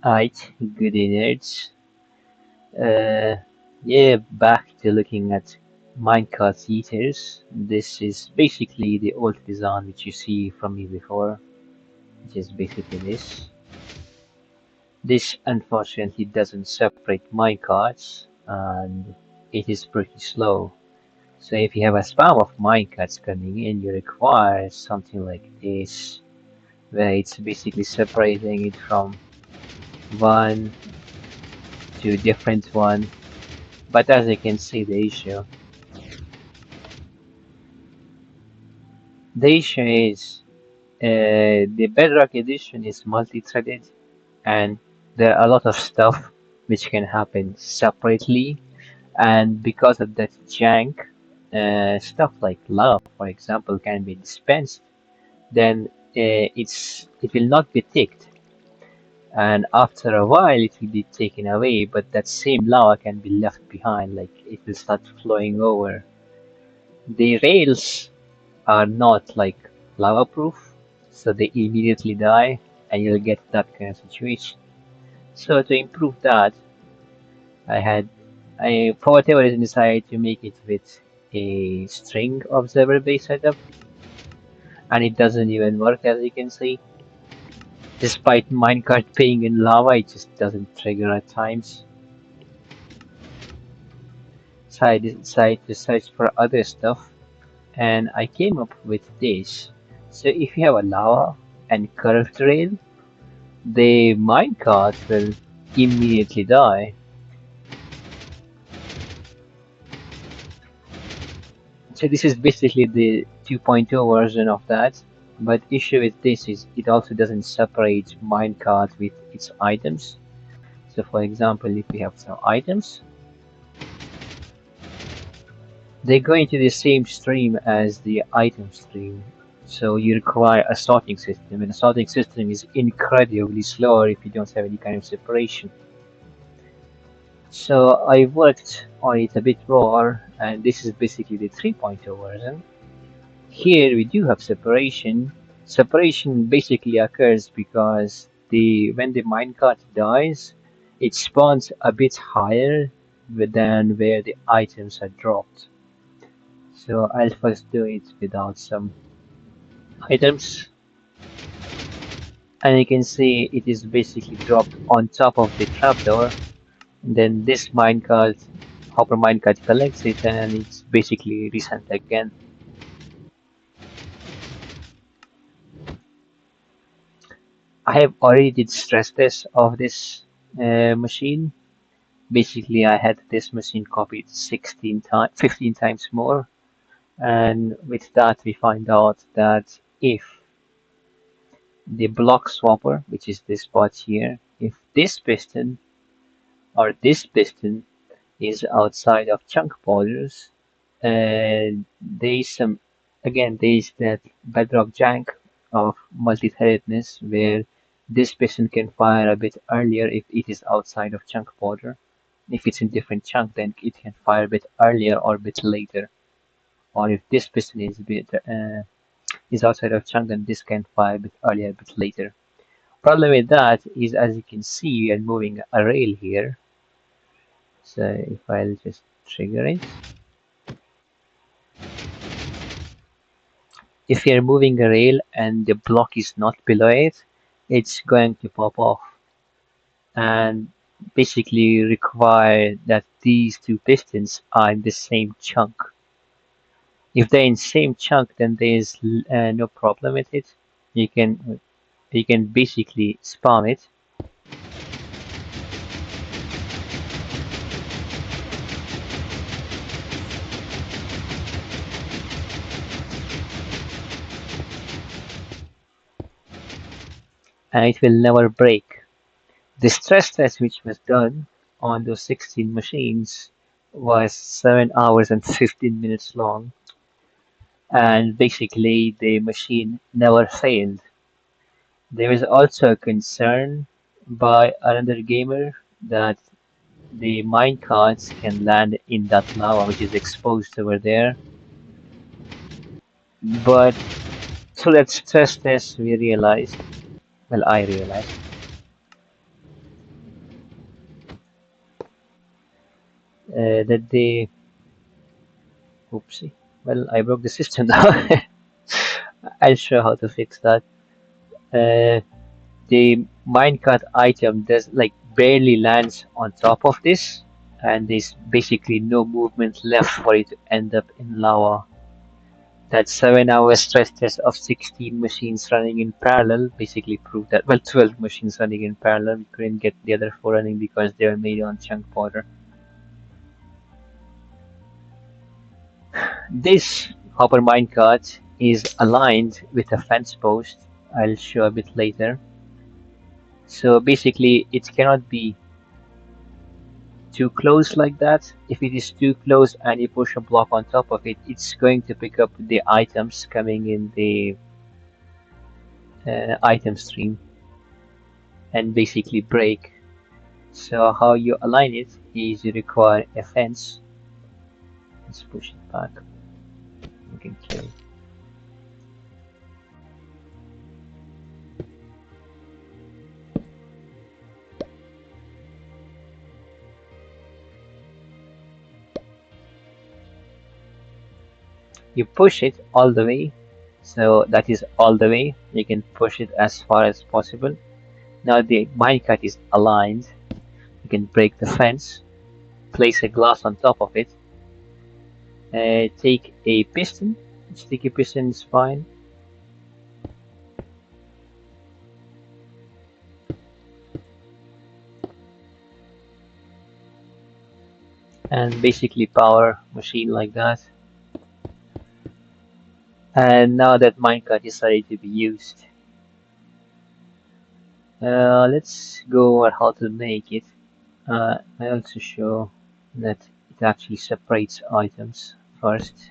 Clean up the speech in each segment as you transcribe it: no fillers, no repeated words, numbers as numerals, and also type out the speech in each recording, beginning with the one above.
Alright, good nerds. Uh, yeah, back to looking at minecart yeeters. This is basically the old design which you see from me before, which is basically this. This unfortunately doesn't separate minecarts and it is pretty slow. So if you have a spam of minecarts coming in, you require something like this, where it's basically separating it from one to a different one. But as you can see, the issue is the Bedrock edition is multi-threaded, and there are a lot of stuff which can happen separately, and because of that jank, stuff like lava, for example, can be dispensed. Then it will not be ticked, and after a while it will be taken away. But that same lava can be left behind, like it will start flowing over. The rails are not like lava proof, so they immediately die and you'll get that kind of situation. So to improve that, I had for whatever reason decided to make it with a string observer based setup, and it doesn't even work as you can see. Despite minecart being in lava, it just doesn't trigger at times. So I decided to search for other stuff, and I came up with this. So if you have a lava and curved rail, the minecart will immediately die. So this is basically the 2.0 version of that. But issue with this is it also doesn't separate minecart with its items. So for example, if we have some items, they go into the same stream as the item stream. So you require a sorting system, and a sorting system is incredibly slower if you don't have any kind of separation. So I worked on it a bit more, and this is basically the 3.0 version. Here we do have separation. Separation basically occurs because the when the minecart dies, it spawns a bit higher than where the items are dropped. So I'll first do it without some items, and you can see it is basically dropped on top of the trapdoor. Then this minecart, hopper minecart collects it and it's basically resent again. I have already did stress test of this machine. Basically, I had this machine copied 16 times, 15 times more, and with that we find out that if the block swapper, which is this part here, if this piston or this piston is outside of chunk borders, there is some, again, there is that bedrock jank of multi-threadedness where this piston can fire a bit earlier if it is outside of chunk border. If it's in different chunk, then it can fire a bit earlier or a bit later. Or if this piston is a bit is outside of chunk, then this can fire a bit earlier, a bit later. Problem with that is, as you can see, we are moving a rail here. So if I'll just trigger it, if you're moving a rail and the block is not below it, it's going to pop off and basically require that these two pistons are in the same chunk. If they're in same chunk, then there's no problem with it. You can you can basically spam it, and it will never break. The stress test which was done on those 16 machines was 7 hours and 15 minutes long, and basically the machine never failed. There is also a concern by another gamer that the minecarts can land in that lava which is exposed over there. But through that stress test, we realized, well, I realized, that they, oopsie, well, I broke the system now. I'll show how to fix that. Uh, the minecart item does like barely lands on top of this, and there's basically no movement left for it to end up in lava. That 7 hour stress test of 16 machines running in parallel basically proved that, well, 12 machines running in parallel, we couldn't get the other 4 running because they were made on chunk powder. This hopper minecart is aligned with a fence post. I'll show a bit later. So basically, it cannot be too close like that. If it is too close and you push a block on top of it, it's going to pick up the items coming in the item stream and basically break. So how you align it is you require a fence. Let's push it back. We can kill. You push it all the way. So that is all the way. You can push it as far as possible. Now the minecart is aligned. You can break the fence, place a glass on top of it, take a piston. Sticky piston is fine. And basically power machine like that. And now that minecart is ready to be used, let's go over how to make it. I also show that it actually separates items first.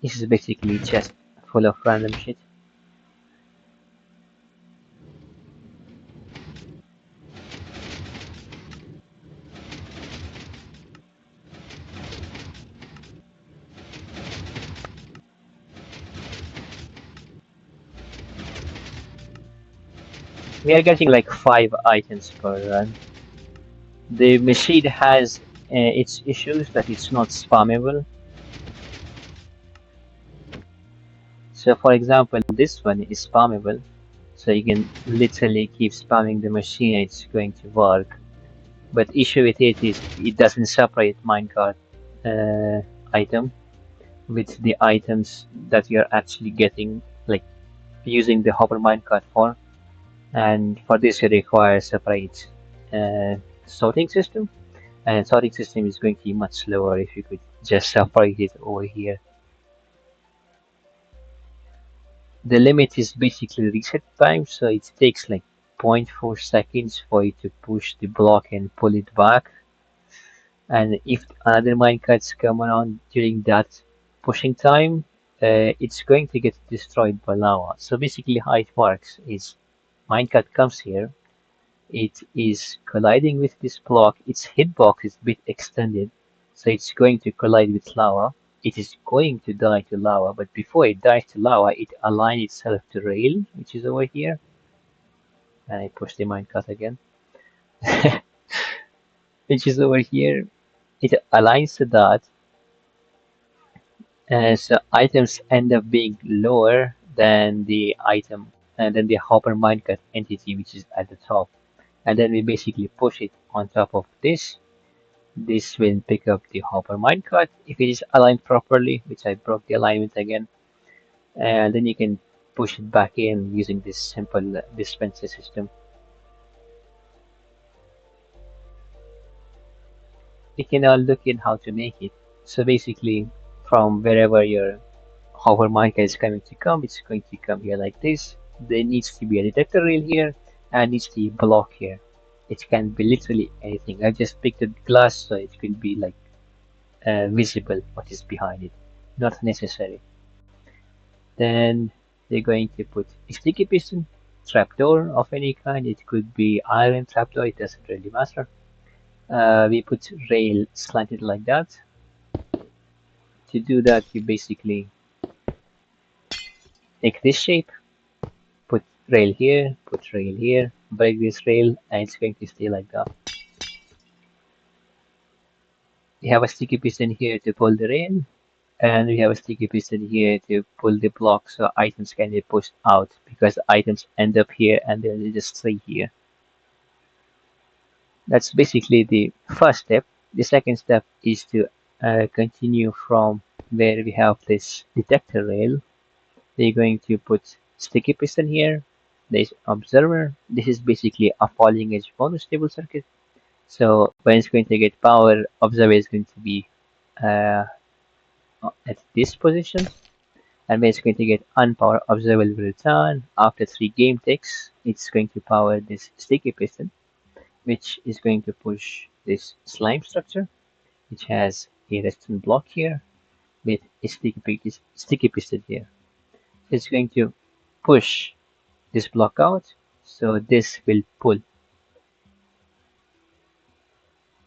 This is basically just full of random shit. We are getting like 5 items per run. The machine has its issues that it's not spammable. So for example, this one is spammable. So you can literally keep spamming the machine, it's going to work. But issue with it is it doesn't separate minecart item with the items that you're actually getting, like using the hopper minecart for. And for this you require separate sorting system. And sorting system is going to be much slower if you could just separate it over here. The limit is basically reset time, so it takes like 0.4 seconds for you to push the block and pull it back. And if another minecarts come around during that pushing time, it's going to get destroyed by lava. So basically how it works is minecart comes here, it is colliding with this block, its hitbox is a bit extended, so it's going to collide with lava. It is going to die to lava, but before it dies to lava, it aligns itself to rail, which is over here. And I push the minecart again, which is over here. It aligns to that, so items end up being lower than the item and then the hopper minecart entity, which is at the top. And then we basically push it on top of this. This will pick up the hopper minecart if it is aligned properly, which I broke the alignment again. And then you can push it back in using this simple dispenser system. We can now look in how to make it. So basically, from wherever your hopper minecart is coming to come, it's going to come here like this. There needs to be a detector rail here and needs to be a block here. It can be literally anything. I just picked a glass so it could be like visible what is behind it. Not necessary. Then they're going to put a sticky piston, trapdoor of any kind. It could be iron trapdoor, it doesn't really matter. We put rail slanted like that. To do that, you basically take this shape, put rail here, put rail here, break this rail, and it's going to stay like that. We have a sticky piston here to pull the rail, and we have a sticky piston here to pull the block so items can be pushed out because items end up here and then they just stay here. That's basically the first step. The second step is to continue from where we have this detector rail. We're going to put sticky piston here. There's observer. This is basically a falling edge monostable circuit. So when it's going to get power, observer is going to be uh, at this position. And when it's going to get unpowered, observer will return. After 3 game ticks, it's going to power this sticky piston, which is going to push this slime structure, which has a resistance block here with a sticky piston here. It's going to push this block out, so this will pull.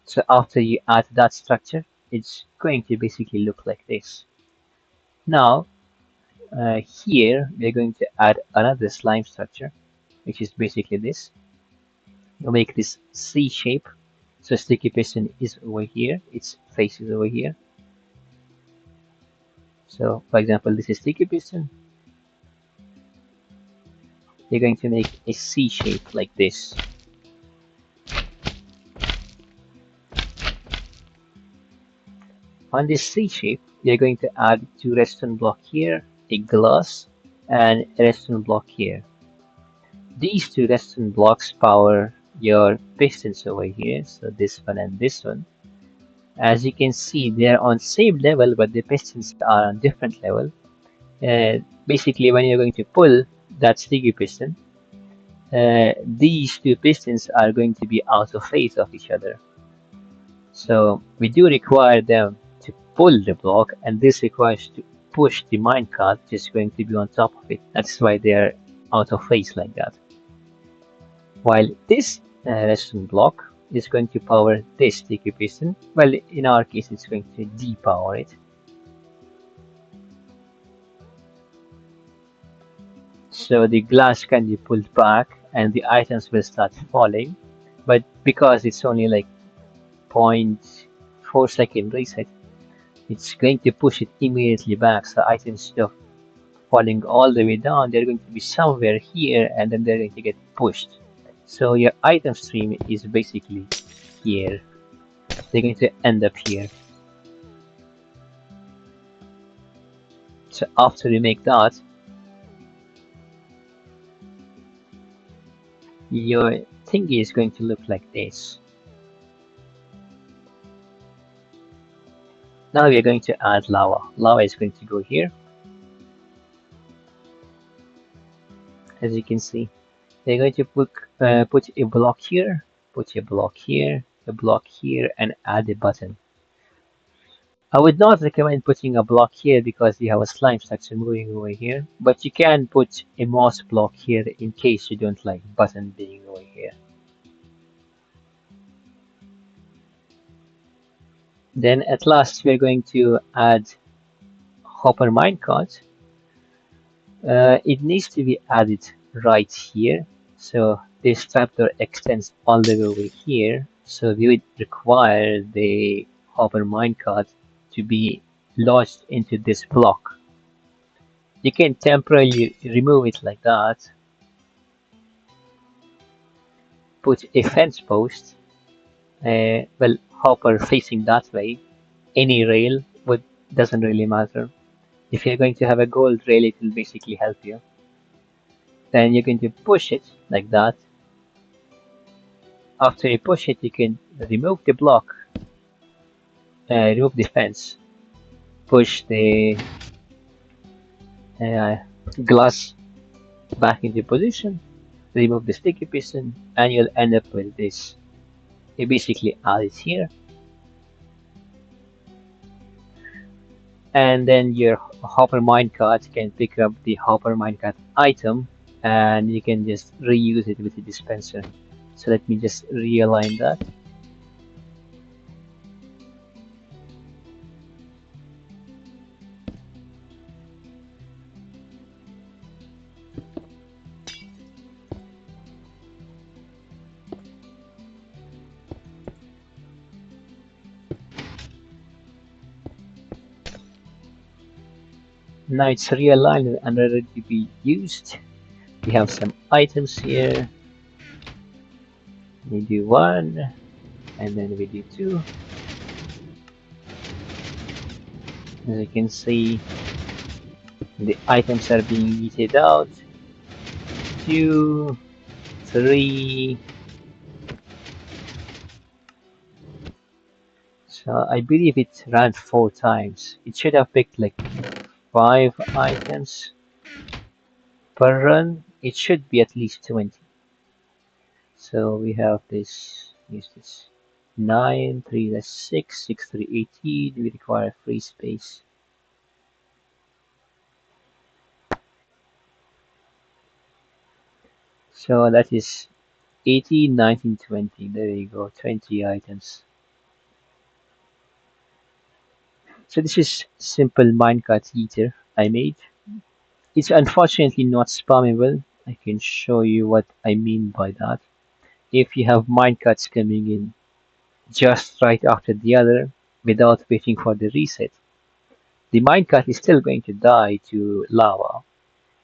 So after you add that structure, it's going to basically look like this. Now, here we're going to add another slime structure, which is basically this. We'll make this C shape. So sticky piston is over here, its face is over here. So for example, this is sticky piston. You're going to make a C shape like this. On this C shape, you're going to add 2 redstone block here, a glass, and a redstone block here. These 2 redstone blocks power your pistons over here, so this one and this one. As you can see, they're on same level, but the pistons are on different level. Basically, when you're going to pull that sticky piston, these 2 pistons are going to be out of phase of each other. So we do require them to pull the block, and this requires to push the minecart, which is going to be on top of it. That's why they're out of phase like that. While this redstone block is going to power this sticky piston, well, in our case, it's going to depower it. So the glass can be pulled back and the items will start falling. But because it's only like 0.4 second reset, it's going to push it immediately back. So items, instead of falling all the way down, they're going to be somewhere here and then they're going to get pushed. So your item stream is basically here. They're going to end up here. So after you make that, your thingy is going to look like this. Now we are going to add lava. Lava is going to go here. As you can see, we're going to put a block here, put a block here, a block here, and add a button. I would not recommend putting a block here because you have a slime structure moving over here, but you can put a moss block here in case you don't like button being over here. Then at last we're going to add hopper minecart. It needs to be added right here. So this trapdoor extends all the way over here. So we would require the hopper minecart to be lodged into this block. You can temporarily remove it like that. Put a fence post, well, hopper facing that way. Any rail would doesn't really matter. If you're going to have a gold rail, it will basically help you. Then you're going to push it like that. After you push it, you can remove the block, remove the fence, push the uh, glass back into position, remove the sticky piston, and you'll end up with this. You basically add it here, and then your hopper minecart can pick up the hopper minecart item, and you can just reuse it with the dispenser. So let me just realign that. Now it's realigned and ready to be used. We have some items here. We do one, and then we do two. As you can see, the items are being yeeted out. Two, three. So I believe it ran 4 times. It should have picked like 5 items per run. It should be at least 20. So we have this, use this. 9, 3, that's 6, 6, 3, 18. We require free space. So that is 18, 19, 20. There you go, 20 items. So this is simple minecart yeeter I made. It's unfortunately not spammable. I can show you what I mean by that. If you have minecarts coming in just right after the other without waiting for the reset, the minecart is still going to die to lava,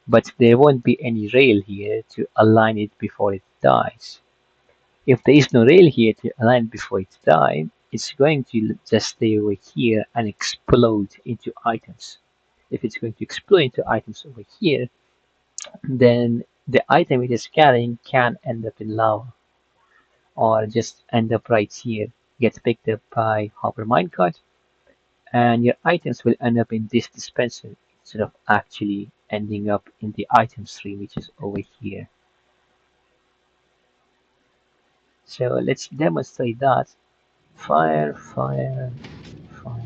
but there won't be any rail here to align it before it dies. If there is no rail here to align before it dies, it's going to just stay over here and explode into items. If it's going to explode into items over here, then the item it is carrying can end up in lava or just end up right here, get picked up by hopper minecart, and your items will end up in this dispenser instead of actually ending up in the items tree, which is over here. So let's demonstrate that. Fire, fire, fire.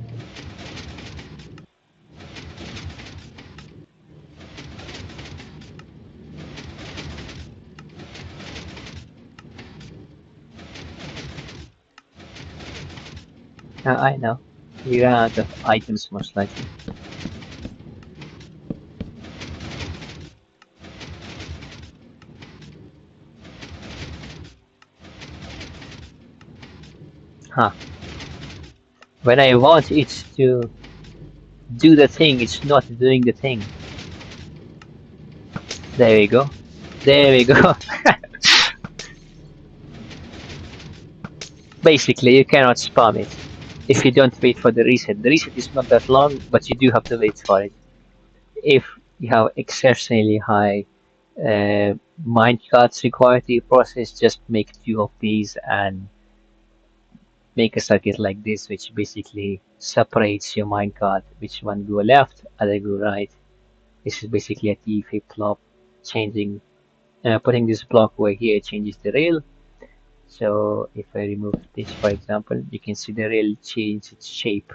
I know. We ran out of items most likely. Huh. When I want it to do the thing, it's not doing the thing. There we go. There we go. Basically, you cannot spam it if you don't wait for the reset. The reset is not that long, but you do have to wait for it. If you have exceptionally high minecarts required to process, just make 2 of these and make a circuit like this, which basically separates your minecart, which one go left, other go right. This is basically a T flip-flop, changing, putting this block over here changes the rail. So if I remove this, for example, you can see the rail change its shape.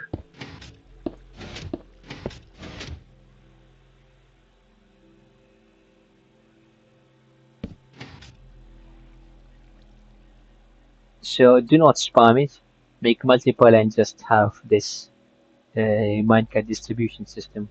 So do not spam it. Make multiple and just have this minecart distribution system.